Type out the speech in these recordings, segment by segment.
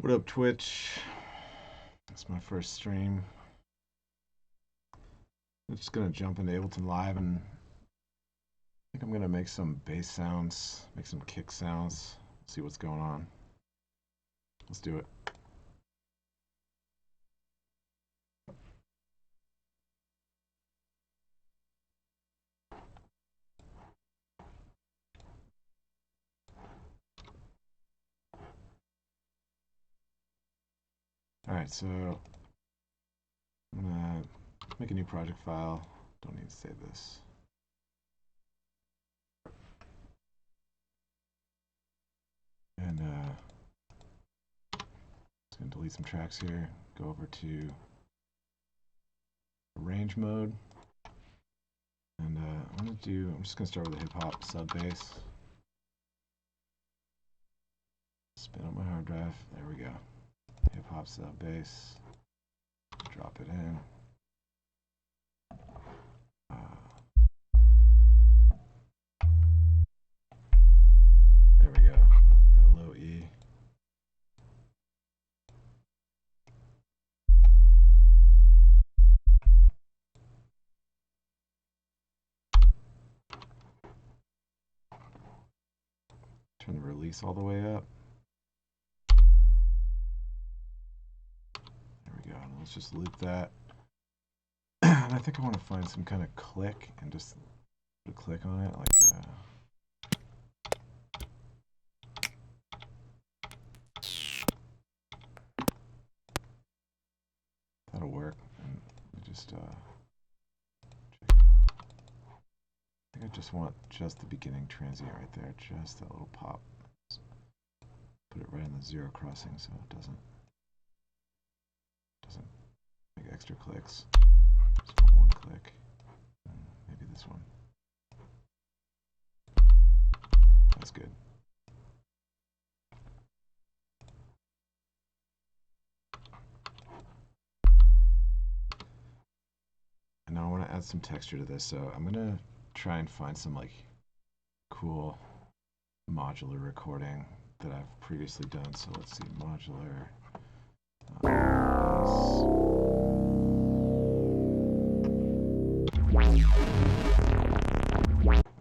What up, Twitch? It's my first stream. I'm just gonna jump into Ableton Live and I think I'm gonna make some bass sounds, make some kick sounds, see what's going on. Let's do it. Alright, so I'm gonna make a new project file. Don't need to save this. And just gonna delete some tracks here, go over to arrange mode. And I'm just gonna start with a hip hop sub bass. Spin up my hard drive. There we go. Hip hop sub bass. Drop it in. There we go. That low E. Turn the release all the way up. There we go. Let's just loop that. And I think I want to find some kind of click and just put a click on it, like that'll work. And we just check it out. I think I just want just the beginning transient right there, just that little pop. Put it right in the zero crossing so it doesn't make extra clicks. Just want one click. Maybe this one. That's good. And now I want to add some texture to this, so I'm gonna try and find some like cool modular recording that I've previously done. So let's see, modular.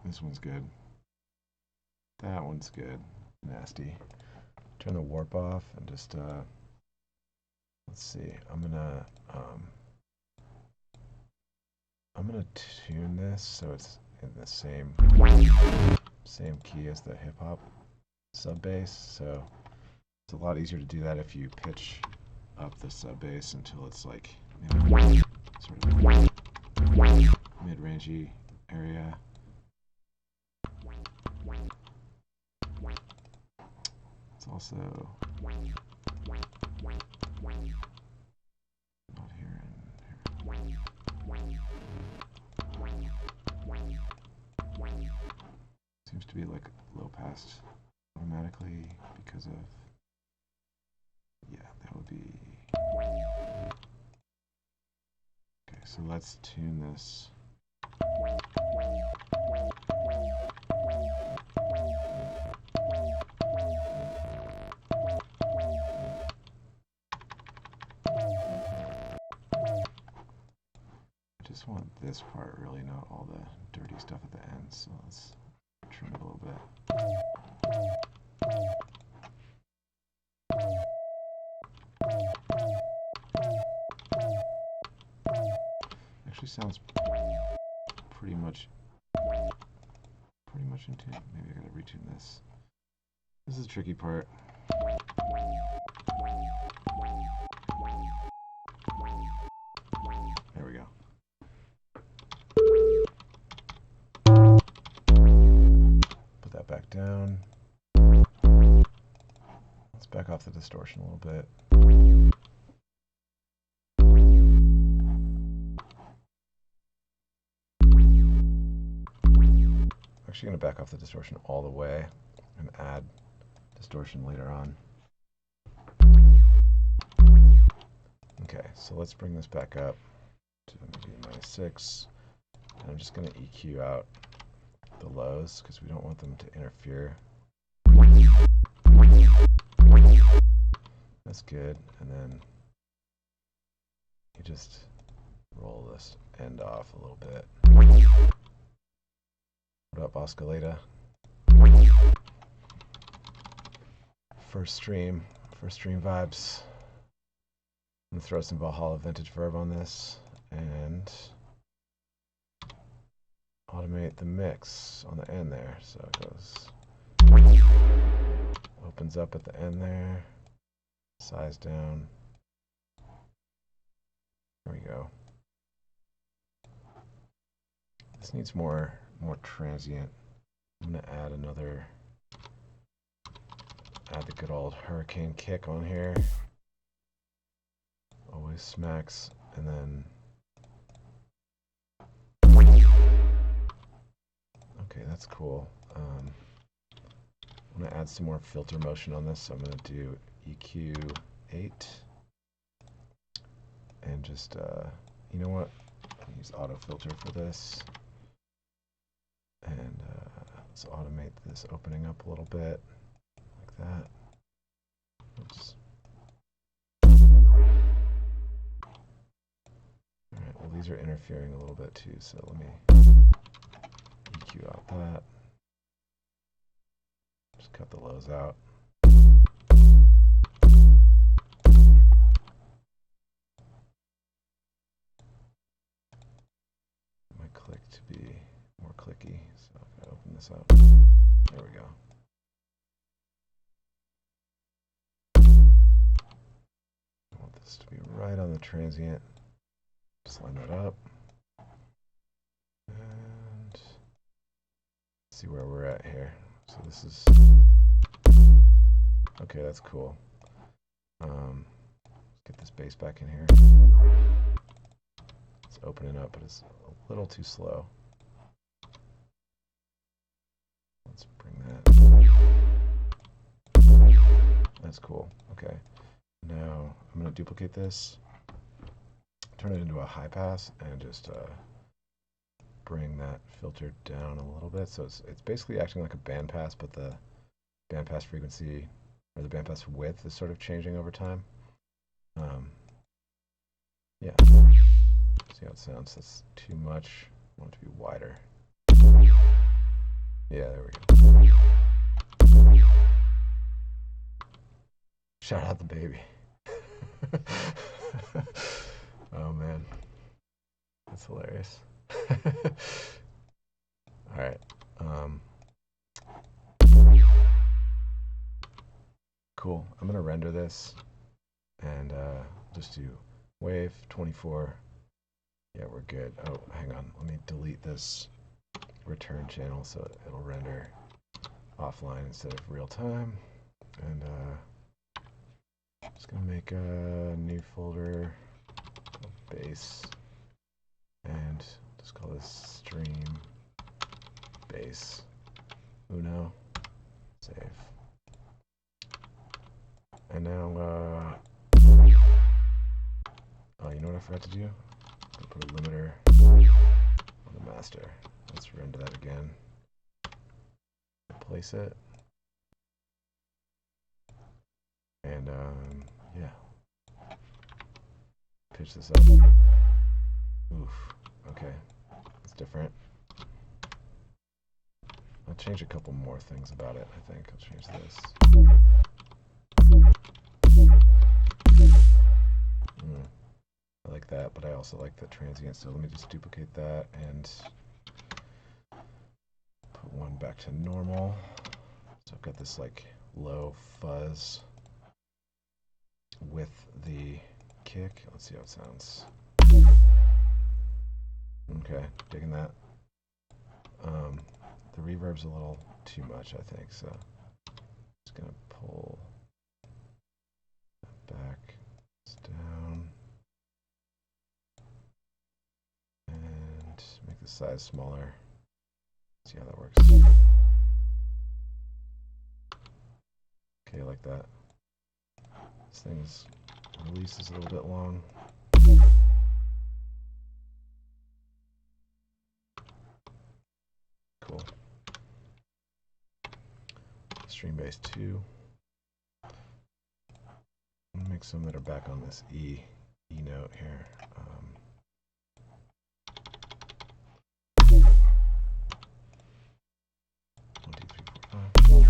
This one's good. That one's good. Nasty. Turn the warp off and just let's see. I'm gonna tune this so it's in the same key as the hip hop sub bass. So it's a lot easier to do that if you pitch up the sub bass until it's like, you know, sort of mid-rangey area. It's also not here and here. Seems to be like low pass automatically because of, yeah, that would be, okay, so let's tune this. I just want this part really, not all the dirty stuff at the end, so let's trim it a little bit. Actually sounds pretty much in tune. Maybe I gotta retune this. This is the tricky part. There we go. Put that back down. Let's back off the distortion a little bit. I'm actually going to back off the distortion all the way and add distortion later on. Okay, so let's bring this back up to maybe -6. And I'm just going to EQ out the lows because we don't want them to interfere. That's good. And then you just roll this end off a little bit. What up, Oscillata? First stream vibes. I'm gonna throw some Valhalla Vintage Verb on this and automate the mix on the end there. So it goes, opens up at the end there, size down. There we go. This needs more transient. I'm gonna add the good old hurricane kick on here. Always smacks, and then okay, that's cool. I'm gonna add some more filter motion on this, so I'm gonna do EQ 8 and just you know what, I'll use auto filter for this, and let's automate this opening up a little bit like that. Oops. Alright, well these are interfering a little bit too, so let me EQ out that. Just cut the lows out. My click to be more clicky, so if I open this up, there we go. I want this to be right on the transient. Just line that up. And see where we're at here. So this is okay, that's cool. Let's get this bass back in here. It's opening up, but it's a little too slow. Let's bring that. That's cool. Okay. Now I'm going to duplicate this, turn it into a high pass, and just bring that filter down a little bit. So it's basically acting like a bandpass, but the bandpass frequency or the bandpass width is sort of changing over time. Yeah. See how it sounds? That's too much. I want it to be wider. Yeah, there we go. Shout out the baby. Oh man, that's hilarious. All right. Cool. I'm gonna render this and just do wave 24. Yeah, we're good. Oh, hang on. Let me delete this return channel so it'll render offline instead of real time. And just gonna make a new folder called bass and just call this stream bass uno. Save. And now oh, you know what I forgot to do? I'm gonna put a limiter on the master. Let's render that again. Place it. And yeah. Pitch this up. Oof. Okay. It's different. I'll change a couple more things about it, I think. I'll change this. I like that, but I also like the transient, so let me just duplicate that and put one back to normal. So I've got this like low fuzz with the kick. Let's see how it sounds. Okay, digging that. The reverb's a little too much, I think, so just gonna pull that back, down, and make the size smaller. See how that works. Okay, like that. This thing's release is a little bit long. Cool. Stream base 2. make some that are back on this E note here. 1, 2, 3, 4,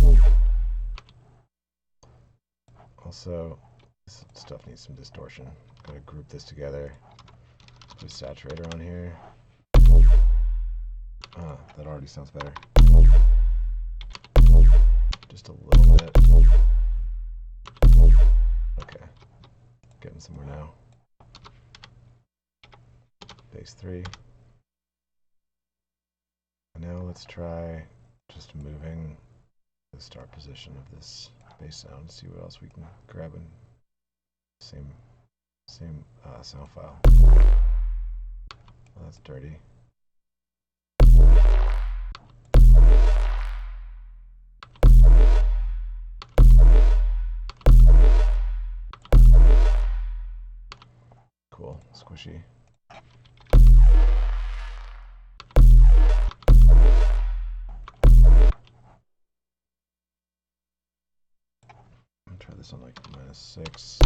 5. Also, this stuff needs some distortion. Gotta group this together. Put a saturator on here. That already sounds better. Just a little bit. Okay, getting somewhere now. Bass 3. And now let's try just moving the start position of this bass sound. See what else we can grab in same sound file. Well, that's dirty. Cool, squishy. Try this on like -6.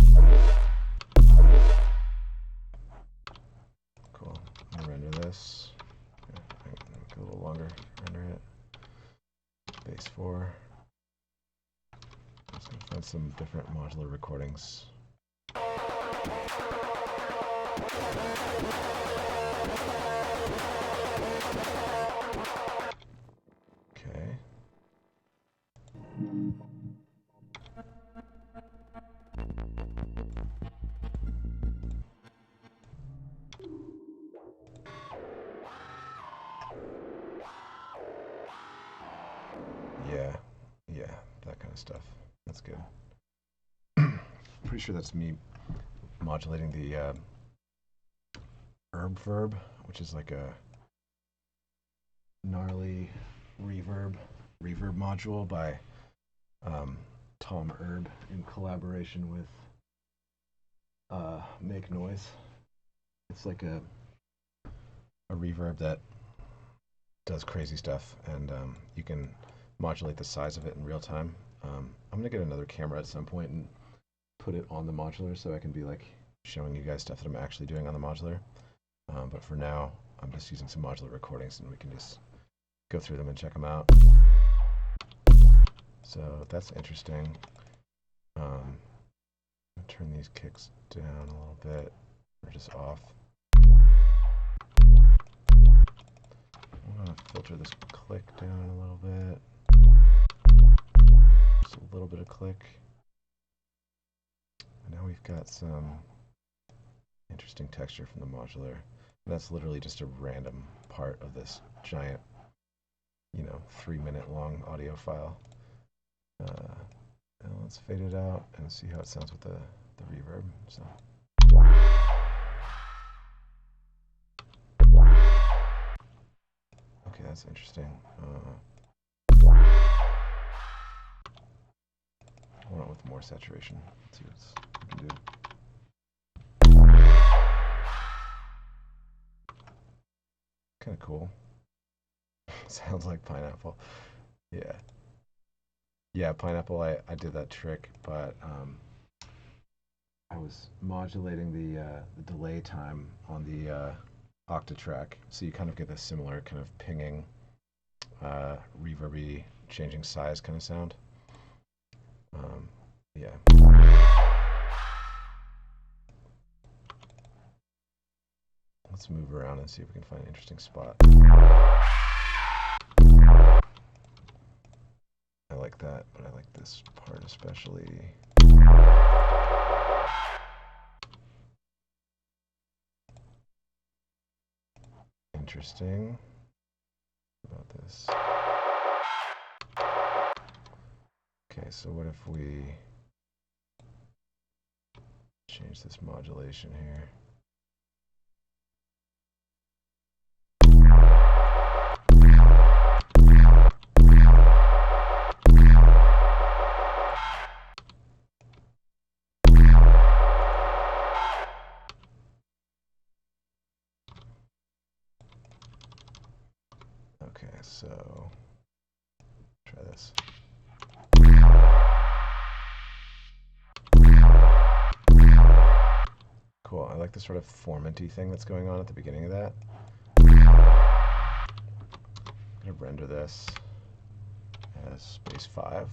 Cool. I'm gonna render this. Okay, make it a little longer. Render it. Bass 4. I'm just gonna find some different modular recordings. Okay. Yeah, that kind of stuff. That's good. Pretty sure that's me modulating the Herb Verb, which is like a gnarly reverb module by Tom Erb in collaboration with Make Noise. It's like a reverb that does crazy stuff, and you can modulate the size of it in real time. I'm gonna get another camera at some point and put it on the modular so I can be like showing you guys stuff that I'm actually doing on the modular. But for now, I'm just using some modular recordings and we can just go through them and check them out. So that's interesting. I'm gonna turn these kicks down a little bit, or just off. I'm gonna filter this click down a little bit. Just a little bit of click. And now we've got some interesting texture from the modular. And that's literally just a random part of this giant, 3-minute long audio file. And let's fade it out and see how it sounds with the reverb. So. Okay, that's interesting. I want it with more saturation. Let's see what we can do. Kind of cool. Sounds like Pineapple. Yeah. Yeah, Pineapple, I did that trick, but I was modulating the delay time on the Octatrack, so you kind of get a similar kind of pinging, reverby, changing size kind of sound. Yeah. Let's move around and see if we can find an interesting spot. I like that, but I like this part especially. Interesting. About this. Okay, so what if we change this modulation here? Okay, so try this. Cool. I like the sort of formanty thing that's going on at the beginning of that. I'm going to render this as space 5.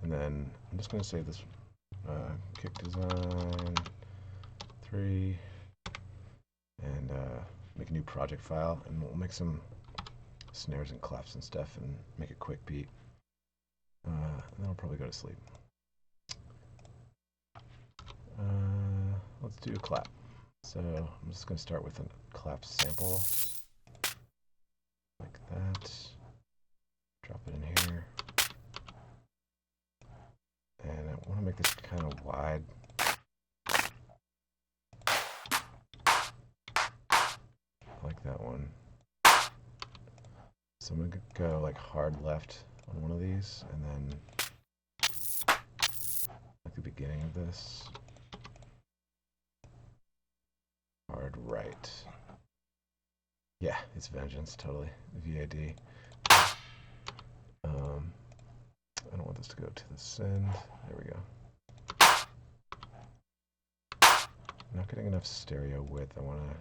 And then I'm just going to save this kick design 3 and make a new project file, and we'll make some snares and claps and stuff and make a quick beat. And then I'll probably go to sleep. Let's do a clap. So I'm just going to start with a clap sample like that. Drop it in here. And I want to make this kind of wide. I like that one. So I'm going to go like hard left on one of these, and then like the beginning of this. Hard right. Yeah, it's Vengeance, totally. VAD. I don't want this to go to the send. There we go. I'm not getting enough stereo width. I want to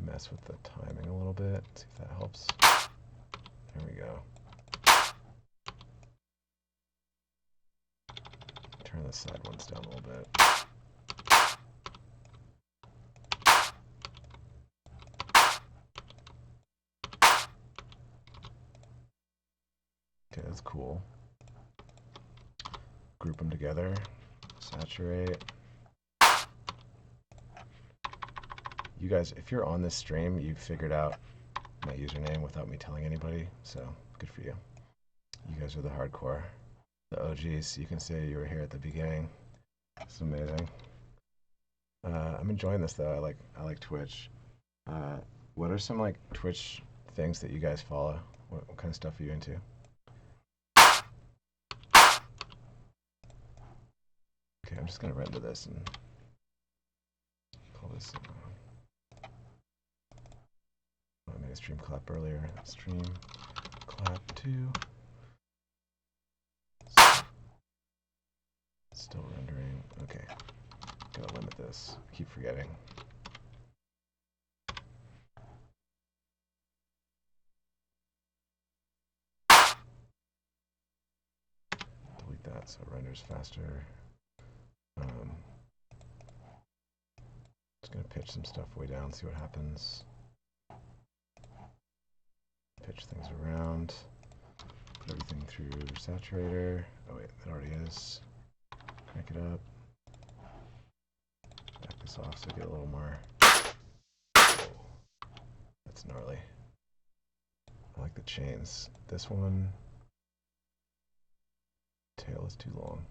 mess with the timing a little bit. See if that helps. There we go. Turn the side ones down a little bit. Okay, that's cool. Group them together. Saturate. You guys, if you're on this stream, you figured out my username without me telling anybody, so good for you. You guys are the hardcore, the OGs. You can say you were here at the beginning. It's amazing. I'm enjoying this though. I like Twitch. What are some like Twitch things that you guys follow? What kind of stuff are you into? Okay, I'm just gonna render this and call this. I made a stream clap earlier. Stream clap 2. Still rendering. Okay, gotta limit this. Keep forgetting. Delete that so it renders faster. Just gonna pitch some stuff way down, see what happens. Pitch things around. Put everything through saturator. Oh wait, that already is. Crank it up. Back this off so I get a little more. Whoa. That's gnarly. I like the chains. This one, tail is too long.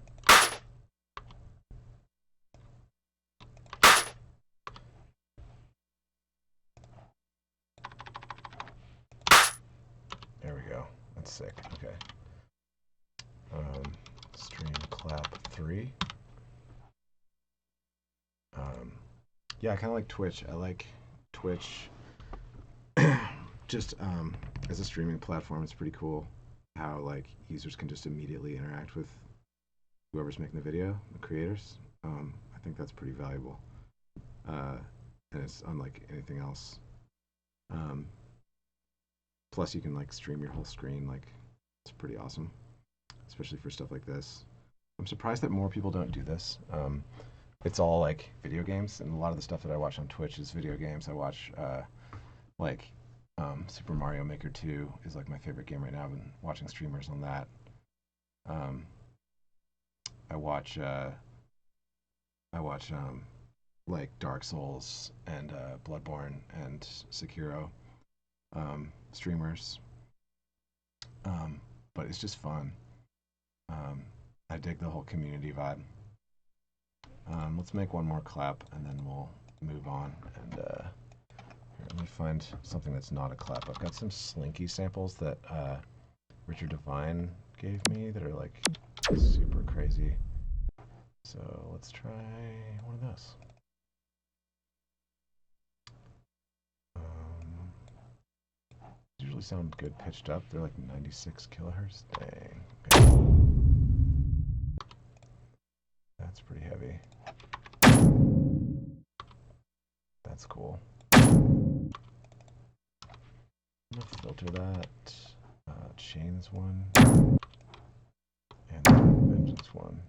There we go. That's sick. Okay. Stream clap 3. Yeah, I kind of like Twitch. I like Twitch just as a streaming platform. It's pretty cool how like users can just immediately interact with whoever's making the video, the creators. I think that's pretty valuable, and it's unlike anything else. Plus, you can like stream your whole screen. Like, it's pretty awesome, especially for stuff like this. I'm surprised that more people don't do this. It's all like video games, and a lot of the stuff that I watch on Twitch is video games. I watch like Super Mario Maker 2 is like my favorite game right now. I've been watching streamers on that. I watch like Dark Souls and Bloodborne and Sekiro streamers. But it's just fun. I dig the whole community vibe. Let's make one more clap and then we'll move on. And here, let me find something that's not a clap. I've got some Slinky samples that Richard Devine gave me that are like super crazy. So let's try one of those. Usually sound good pitched up. They're like 96 kilohertz. Dang. Okay. that's pretty heavy. That's cool. I'm gonna filter that. Chains one. And Vengeance one.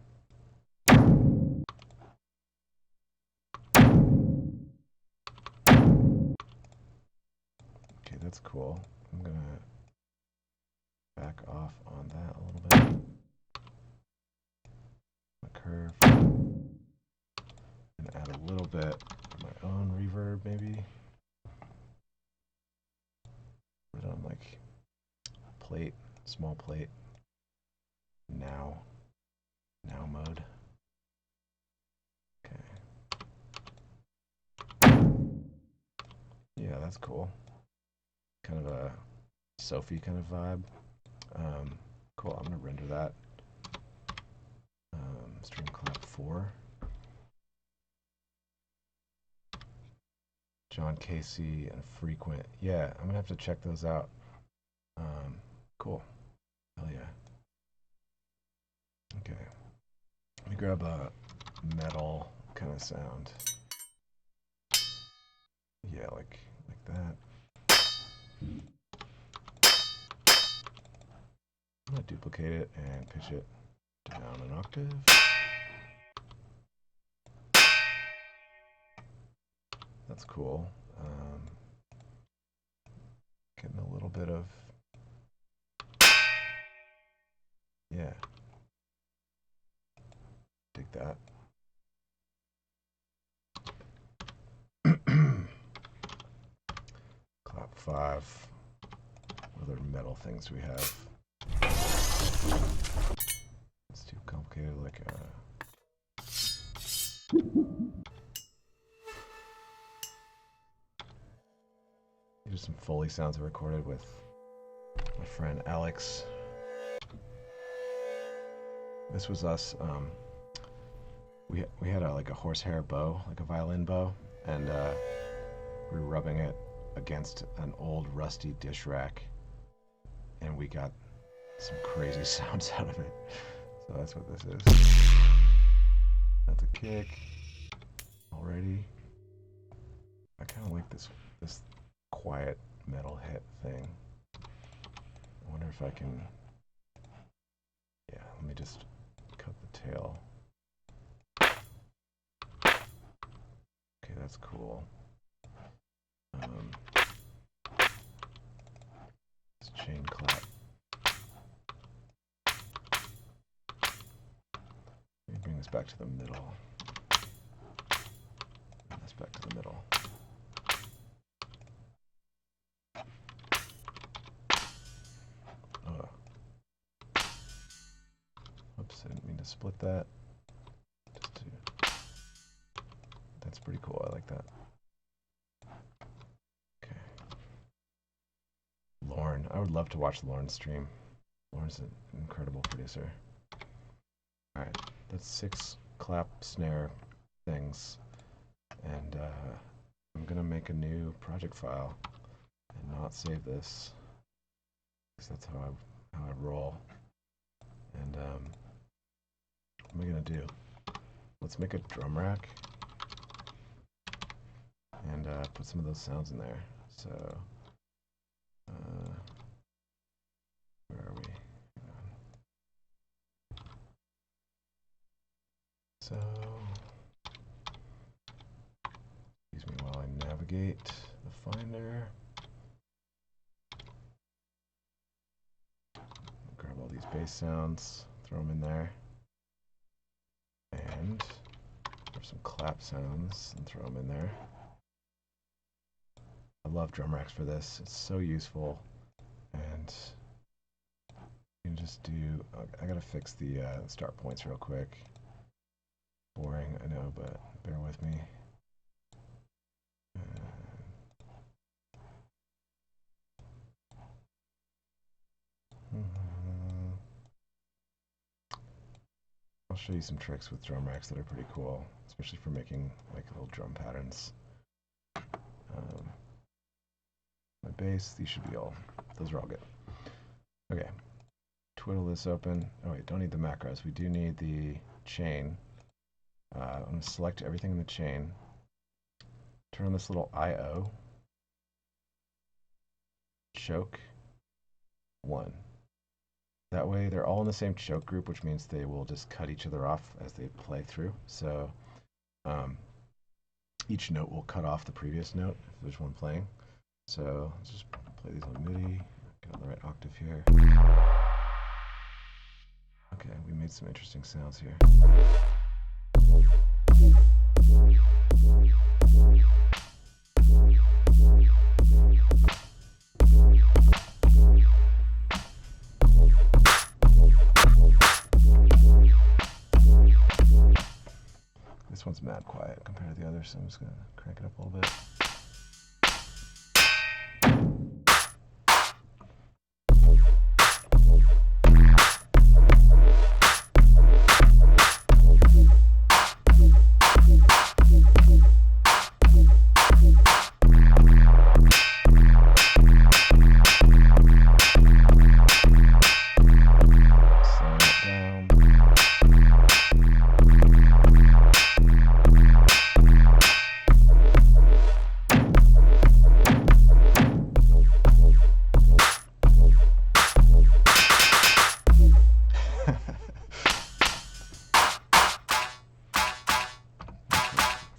Okay, that's cool. I'm gonna back off on that a little bit. My curve. And add a little bit of my own reverb, maybe. Put it on like plate, small plate. Now mode. Okay. Yeah, that's cool. Kind of a Sophie kind of vibe. Cool, I'm gonna render that. Streamclap 4. John Casey and Frequent. Yeah, I'm gonna have to check those out. Cool. Hell yeah. Okay. Let me grab a metal kind of sound. Yeah, like that. I'm gonna duplicate it and pitch it down an octave. That's cool. Getting a little bit of, yeah. Dig that. Clap 5. What other metal things do we have? It's too complicated, like these are some Foley sounds I recorded with my friend Alex. This was us. We had like a horsehair bow, like a violin bow, and we were rubbing it against an old rusty dish rack, and we got some crazy sounds out of it. So that's what this is. That's a kick. Already. I kind of like this quiet metal hit thing. I wonder if I can. Yeah, let me just cut the tail. Okay, that's cool. Let's chain clap. Let me bring this back to the middle. Bring this back to the middle. Oops, I didn't mean to split that. That's pretty cool. I like that. Okay. Lauren. I would love to watch Lauren's stream. Lauren's an incredible producer. Alright, that's 6 clap snare things. And I'm gonna make a new project file and not save this. Because that's how I roll. And what am I gonna do? Let's make a drum rack and put some of those sounds in there. So where are we? Hang on. So excuse me while I navigate the Finder. Grab all these bass sounds, throw them in there, and grab some clap sounds and throw them in there. I love drum racks for this. It's so useful, and you can just do. I gotta fix the start points real quick. Boring, I know, but bear with me. I'll show you some tricks with drum racks that are pretty cool, especially for making like little drum patterns. My bass, these should be all, those are all good. Okay, twiddle this open. Oh wait, don't need the macros. We do need the chain. I'm going to select everything in the chain, turn on this little I/O, choke 1. That way they're all in the same choke group, which means they will just cut each other off as they play through. So each note will cut off the previous note if there's one playing. So let's just play these on MIDI, get on the right octave here. Okay, we made some interesting sounds here. This one's mad quiet compared to the others, so I'm just going to crank it up a little bit.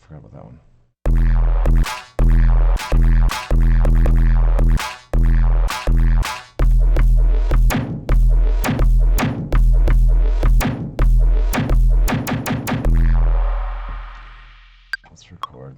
Forgot about that one. Let's record.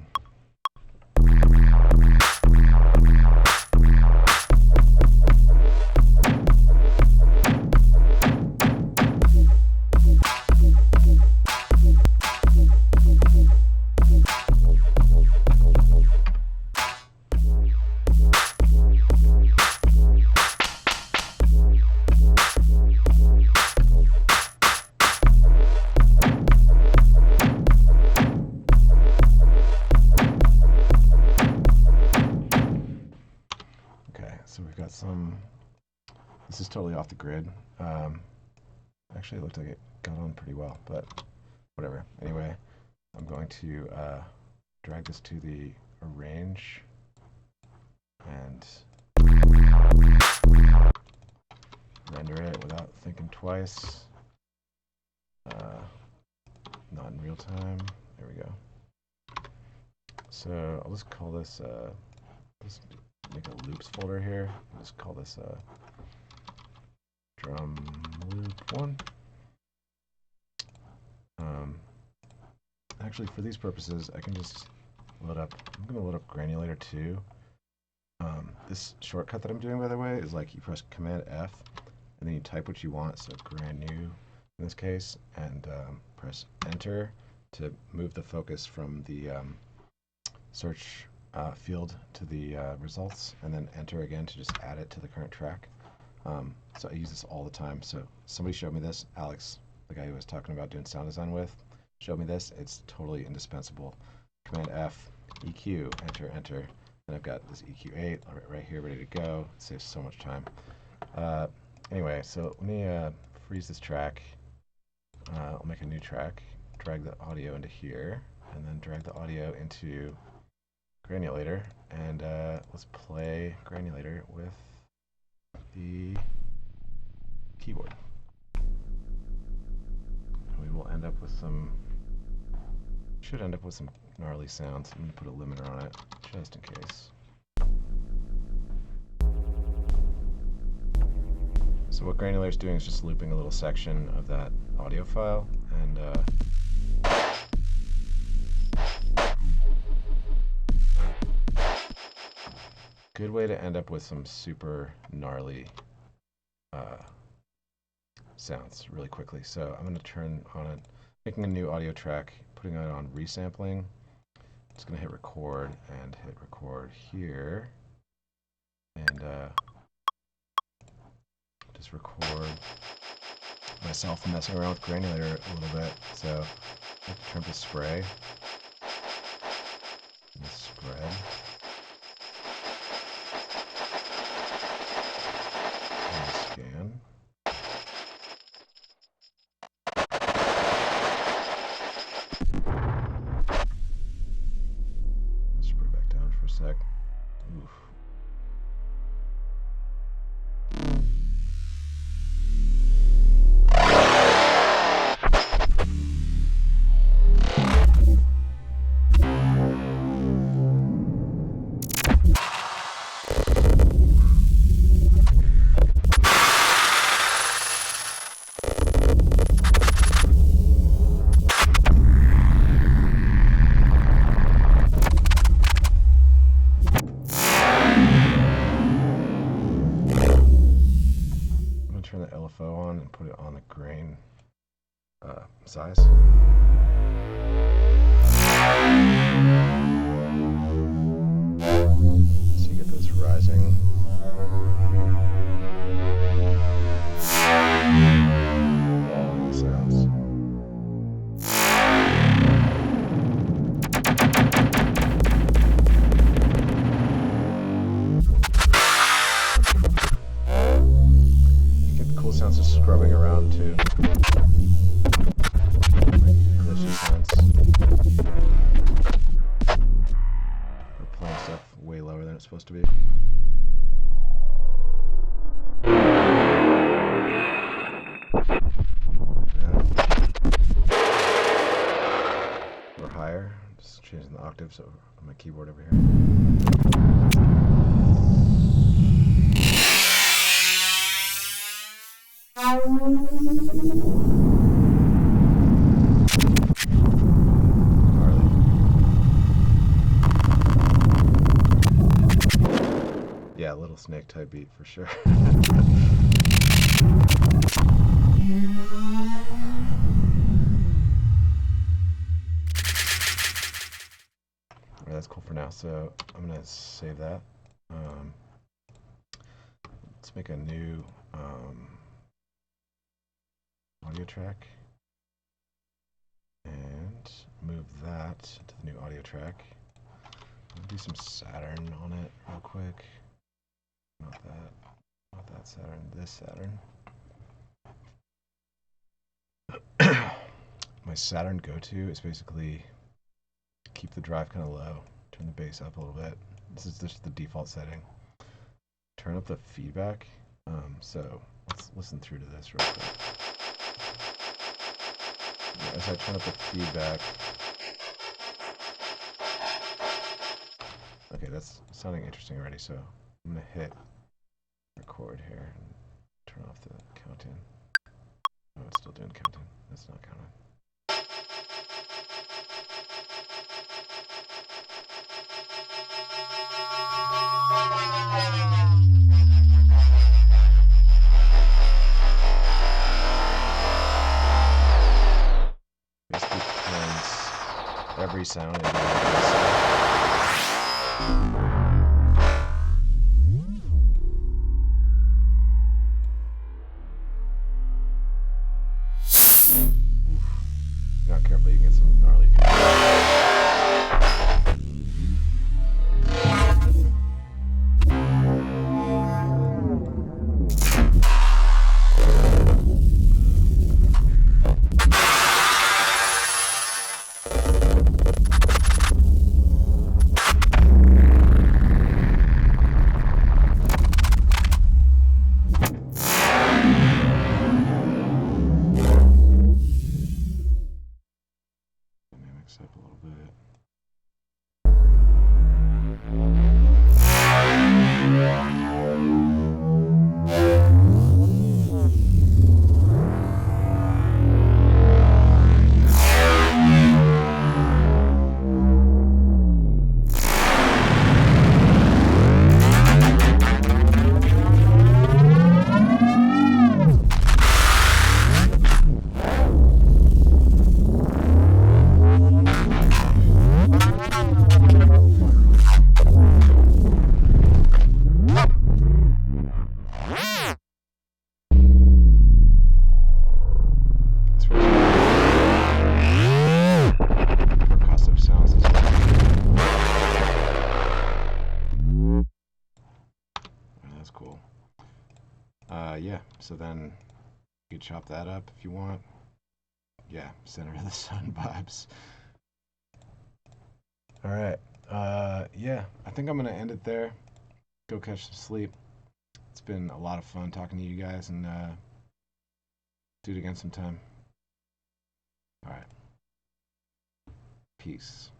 So we've got some, this is totally off the grid. Actually it looked like it got on pretty well, but whatever. Anyway, I'm going to drag this to the arrange and render it without thinking twice. Not in real time. There we go. So I'll just call this, let's make a loops folder here. I'll just call this drum loop 1. Actually, for these purposes, I can just load up, I'm going to load up Granulator 2. This shortcut that I'm doing, by the way, is like you press Command F, and then you type what you want, so Granu in this case, and press Enter to move the focus from the search field to the results, and then Enter again to just add it to the current track. So I use this all the time. So somebody showed me this, Alex, the guy who I was talking about doing sound design with, showed me this. It's totally indispensable. Command F, EQ, Enter, Enter. And I've got this EQ8 right here ready to go. It saves so much time. Anyway, so let me freeze this track. I'll make a new track, drag the audio into here, and then drag the audio into Granulator, and let's play Granulator with the keyboard. We will end up with some, should end up with some gnarly sounds. I'm going to put a limiter on it, just in case. So what Granulator is doing is just looping a little section of that audio file, and good way to end up with some super gnarly sounds really quickly. So I'm going to turn on it, making a new audio track, putting it on resampling. Just going to hit record and hit record here, and just record myself messing around with Granulator a little bit. So I have to turn up the spray and the spread. Scan. LFO on and put it on the grain size. So you get those rising. Sounds. You get the cool sounds of scrubbing around too. Glitchy sounds. Or playing stuff way lower than it's supposed to be. Or higher. Just changing the octaves on my keyboard over here. Yeah, Little Snake type beat for sure. Alright, that's cool for now. So I'm gonna save that. Let's make a new audio track and move that to the new audio track. I'll do some Saturn on it real quick. Not that Saturn, this Saturn. My Saturn go-to is basically keep the drive kind of low, turn the bass up a little bit. This is just the default setting. Turn up the feedback. So let's listen through to this real quick. Yeah, as I turn up the feedback. Okay, that's sounding interesting already, so I'm gonna hit record here and turn off the count-in. Oh, it's still doing count-in. That's not counting. Basically turns every sound into not careful, you can get some gnarly feedback. Up a little bit. Cool. Yeah, so then you could chop that up if you want. Yeah, center of the sun vibes. All right. Yeah, I think I'm gonna end it there. Go catch some sleep. It's been a lot of fun talking to you guys, and do it again sometime. All right. Peace.